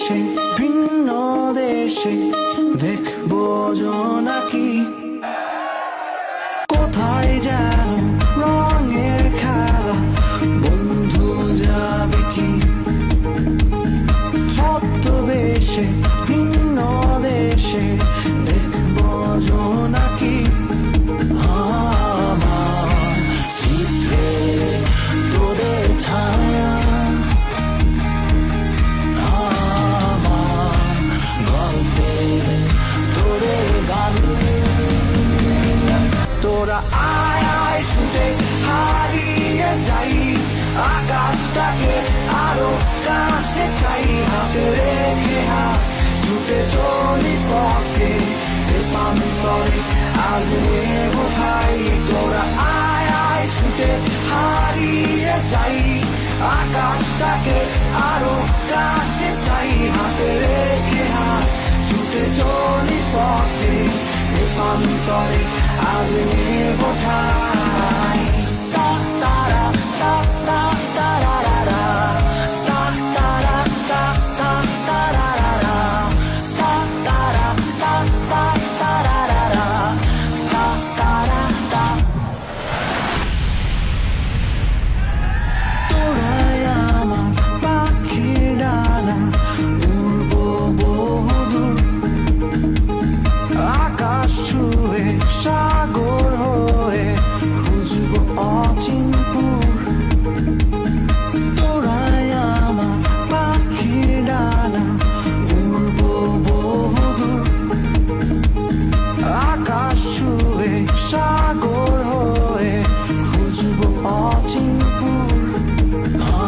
দেশে ভিন্ন দেশে দেখবো জোনাকি কোথায় যেন রঙের খেলা বন্ধু যাবে কি ছদ্মবেশে ভিন্ন দেশে দেখবো জোনাকি আমার চিত্রে তোদের ছায়া আমার গল্পে তোদের গান তোরা আয় আয় ছুটে হারিয়ে যাই আকাশটাকে আরো কাছে চাই হাতে রেখে হাত ছুটে চলি পথে প্রান্তরে আজ নেব ঠাই তোরা আয় আয় ছুটে হারিয়ে যাই আকাশটাকে আরো কাছে চাই হাতে রেখে হাত ছুটে চলি পথে প্রান্তরে আজ নেব ঠাই তা তারা তা তা তারারা তা তারা তা তা তারারা তা তারা তা তা তারারা তা তারা তা তোরাই আমার পাখির ডানা উড়বো বহুদূর আকাশ ছুঁয়ে সাগর হয়ে খুঁজবো অচিনপুর তোরাই আমার পাখির ডানা উড়বো বহুদূর আকাশ ছুঁয়ে সাগর হয়ে খুঁজবো অচিনপুর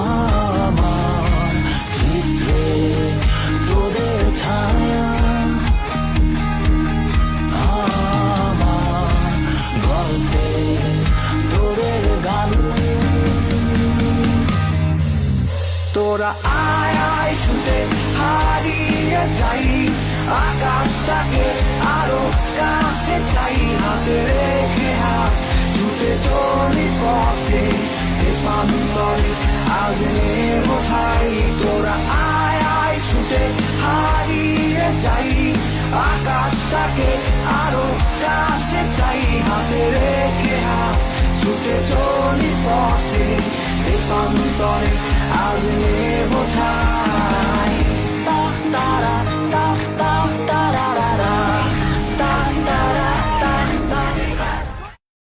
আমার চিত্রে তোদের ছায়া আমার গল্পে তোদের গান তোরা আয় আয় ছুটে হারিয়ে যাই আকাশটাকে আরো কাছে চাই হাতে রেখে হাত ছুটে চলি পথে প্রান্তরে আজ নেব ঠাই তোরা আয় আয় ছুটে হারিয়ে যাই আকাশটাকে আরো কাছে চাই হাতে রেখে হাত ছুটে চলি পথে প্রান্তরে আজ নেব ঠাই